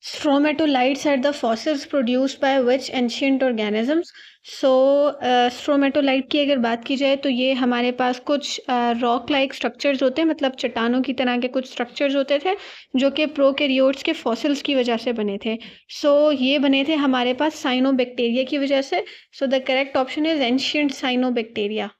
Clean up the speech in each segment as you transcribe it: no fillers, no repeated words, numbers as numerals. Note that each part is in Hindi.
Stromatolites are the fossils produced by which ancient organisms? So stromatolite की अगर बात की जाए तो ये हमारे पास कुछ रॉक लाइक स्ट्रक्चर्स होते हैं, मतलब चट्टानों की तरह के कुछ स्ट्रक्चर्स होते थे जो कि प्रोकैरियोट्स के फॉसिल्स की वजह से बने थे। ये बने थे हमारे पास साइनोबैक्टीरिया की वजह से। The correct option is ancient cyanobacteria.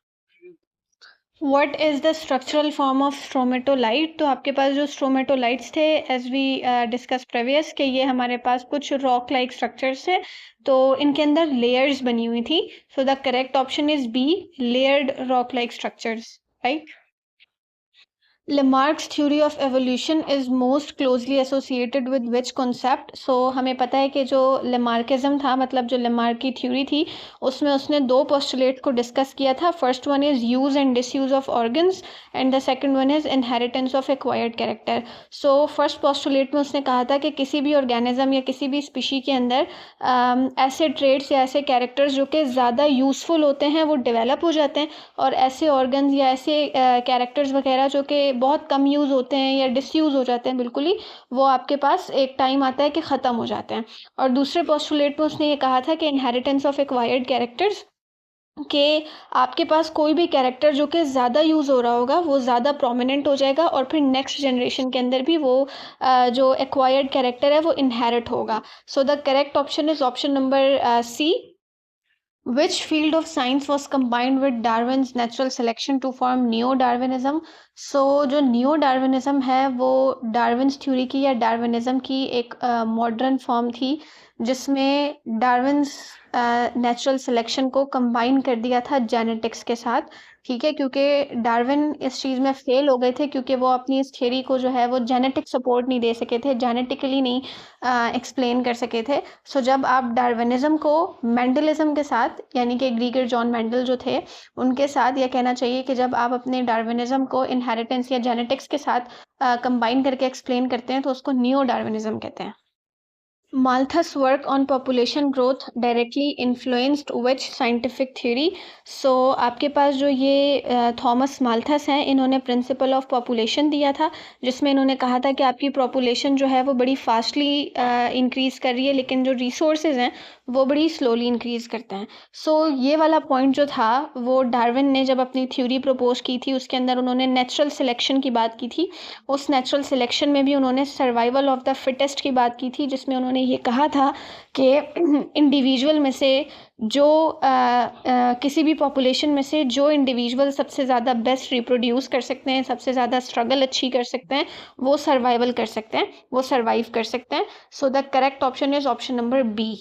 What is the structural form of stromatolite? तो आपके पास जो स्ट्रोमेटोलाइट्स थे, एज वी डिस्कस प्रीवियस, कि ये हमारे पास कुछ रॉक लाइक स्ट्रक्चर्स थे, तो इनके अंदर लेयर्स बनी हुई थी। The correct option is B, layered rock like structures, right. Lamarck's theory of evolution is most closely associated with which concept? हमें पता है कि जो लेमार्किज्म था, मतलब जो लेमार्क की थ्योरी थी, उसमें उसने दो पोस्टुलेट को डिस्कस किया था। First one is use and disuse of organs and the second one is inheritance of acquired character. First postulate में उसने कहा था कि किसी भी ऑर्गेनिज्म या किसी भी स्पीशी के अंदर ऐसे ट्रेड्स या ऐसे कैरेक्टर्स जो कि ज़्यादा यूज़फुल होते हैं वो डेवलप हो जाते हैं, और ऐसे ऑर्गन्स या ऐसे कैरेक्टर्स वगैरह जो कि बहुत कम यूज़ होते हैं या डिसयूज़ हो जाते हैं बिल्कुल ही, वो आपके पास एक टाइम आता है कि ख़त्म हो जाते हैं। और दूसरे पोस्टुलेट में उसने ये कहा था कि इनहेरिटेंस ऑफ एक्वायर्ड कैरेक्टर्स, कि आपके पास कोई भी कैरेक्टर जो कि ज़्यादा यूज़ हो रहा होगा वो ज़्यादा प्रोमिनेंट हो जाएगा, और फिर नेक्स्ट जनरेशन के अंदर भी वो जो एक्वायर्ड कैरेक्टर है वो इनहेरिट होगा। The correct option is option number C. Which field of science was combined with Darwin's natural selection to form neo-Darwinism? जो neo-Darwinism है वो डार्विन्स थ्योरी की या डार्विनिज्म की एक मॉडर्न फॉर्म थी, जिसमें डार्विन्स नेचुरल सिलेक्शन को कंबाइन कर दिया था जेनेटिक्स के साथ। ठीक है, क्योंकि डार्विन इस चीज़ में फेल हो गए थे, क्योंकि वो अपनी इस थ्योरी को जो है वो जेनेटिक सपोर्ट नहीं दे सके थे, जेनेटिकली नहीं एक्सप्लेन कर सके थे। जब आप डार्विनिज्म को मेंडलिज्म के साथ, यानी कि ग्रीगर जॉन मेंडल जो थे उनके साथ, यह कहना चाहिए कि जब आप अपने डार्विनिज्म को इनहेरिटेंस या जेनेटिक्स के साथ कंबाइन करके एक्सप्लेन करते हैं तो उसको नियो डार्विनिज्म कहते हैं। Malthus' work on population growth directly influenced which scientific theory? आपके पास जो ये थॉमस माल्थस हैं, इन्होंने प्रिंसिपल ऑफ पॉपुलेशन दिया था, जिसमें इन्होंने कहा था कि आपकी पॉपुलेशन जो है वो बड़ी फास्टली इंक्रीज़ कर रही है, लेकिन जो रिसोर्सेज हैं वो बड़ी स्लोली इंक्रीज़ करते हैं। ये वाला पॉइंट जो था वो डार्विन ने जब अपनी थ्योरी प्रपोज की थी, उसके अंदर उन्होंने नेचुरल सिलेक्शन की बात की थी। उस नेचुरल सिलेक्शन में भी उन्होंने सर्वाइवल ऑफ द फिटेस्ट की बात की थी, जिसमें उन्होंने ये कहा था कि इंडिविजुअल में से जो किसी भी पॉपुलेशन में से जो इंडिविजुअल सबसे ज़्यादा बेस्ट रिप्रोड्यूस कर सकते हैं, सबसे ज़्यादा स्ट्रगल अच्छी कर सकते हैं, वो सर्वाइवल कर सकते हैं, वो सर्वाइव कर सकते हैं। The correct option is option number B.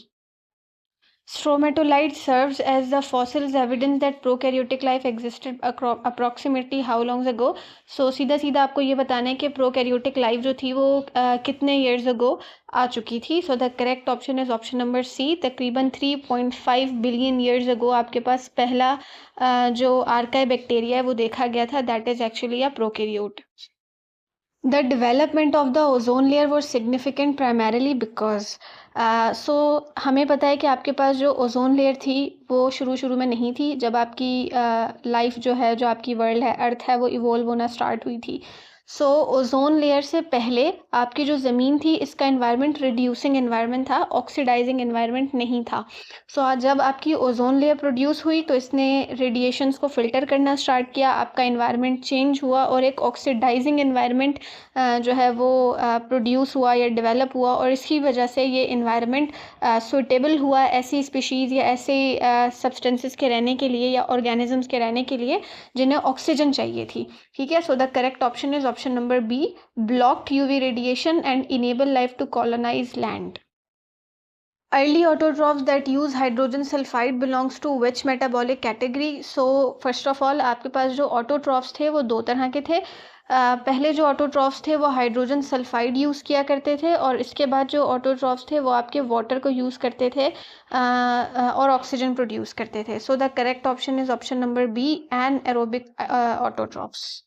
Stromatolite serves as the fossil's evidence that prokaryotic life existed approximately how long ago? सीधा सीधा आपको ये बताना है कि प्रोकैरियोटिक लाइफ जो थी वो कितने years ago आ चुकी थी। The correct option is option number C. तकरीबन 3.5 बिलियन years ago आपके पास पहला जो आर्काई बैक्टीरिया है वो देखा गया था, that is actually a prokaryote. The development of the ozone layer was significant primarily because हमें पता है कि आपके पास जो ओजोन लेयर थी वो शुरू में नहीं थी। जब आपकी लाइफ जो है, जो आपकी वर्ल्ड है, अर्थ है, वो इवोल्व होना स्टार्ट हुई थी। ओजोन लेयर से पहले आपकी जो ज़मीन थी, इसका एनवायरनमेंट रिड्यूसिंग एनवायरनमेंट था, ऑक्सीडाइजिंग एनवायरनमेंट नहीं था। आज जब आपकी ओजोन लेयर प्रोड्यूस हुई तो इसने रेडिएशंस को फ़िल्टर करना स्टार्ट किया, आपका एनवायरनमेंट चेंज हुआ और एक ऑक्सीडाइजिंग एनवायरनमेंट जो है वो प्रोड्यूस हुआ या डेवलप हुआ, और इसकी वजह से ये एनवायरनमेंट सूटेबल हुआ ऐसी स्पीशीज़ या ऐसे सब्सटेंसेस के रहने के लिए या ऑर्गेनिजम्स के रहने के लिए जिन्हें ऑक्सीजन चाहिए थी। ठीक है, the correct option is option number B, blocked UV radiation and enable life to colonise land. Early autotrophs that use hydrogen sulfide belongs to which metabolic category? First of all, आपके पास जो autotrophs थे वो दो तरह के थे। पहले जो ऑटोट्रॉफ्स थे वो हाइड्रोजन सल्फाइड यूज़ किया करते थे, और इसके बाद जो ऑटोट्रॉफ्स थे वो आपके वाटर को यूज़ करते थे और ऑक्सीजन प्रोड्यूस करते थे। The correct option is option number B, anaerobic autotrophs.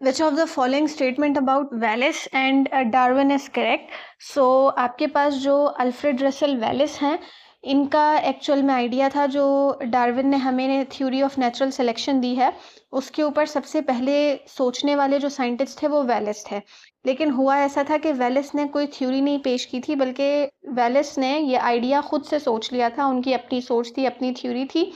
Which of the following statement about Wallace and Darwin is correct? आपके पास जो अल्फ्रेड रसल वेलिस हैं, इनका एक्चुअल में आइडिया था जो डार्विन ने हमें थ्योरी ऑफ नेचुरल सिलेक्शन दी है, उसके ऊपर सबसे पहले सोचने वाले जो साइंटिस्ट थे वो वेलिस थे। लेकिन हुआ ऐसा था कि वेलिस ने कोई थ्योरी नहीं पेश की थी, बल्कि वेलिस ने ये आइडिया खुद से सोच लिया था, उनकी अपनी सोच थी, अपनी थ्योरी थी।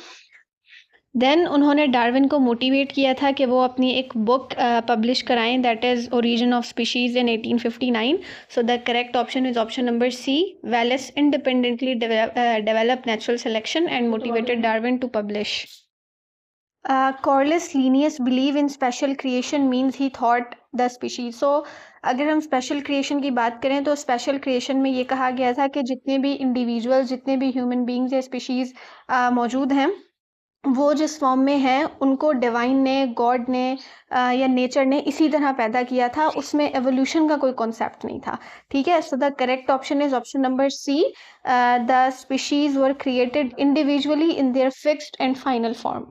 देन उन्होंने डार्विन को मोटिवेट किया था कि वो अपनी एक बुक पब्लिश कराएं, that is origin of species in 1859। So the correct option is option number C. Wallace independently develop natural selection and motivated Darwin to publish. Corliss Linnaeus believe in special creation means he thought the species. So अगर हम स्पेशल क्रिएशन की बात करें तो स्पेशल क्रिएशन में ये कहा गया था कि जितने भी इंडिविजुअल, जितने भी ह्यूमन बींग्स या स्पीशीज़ मौजूद हैं, वो जिस फॉर्म में हैं उनको डिवाइन ने, गॉड ने या नेचर ने इसी तरह पैदा किया था, उसमें एवोल्यूशन का कोई कॉन्सेप्ट नहीं था। ठीक है, so the correct option is option number C. The species were created individually in their fixed and final form.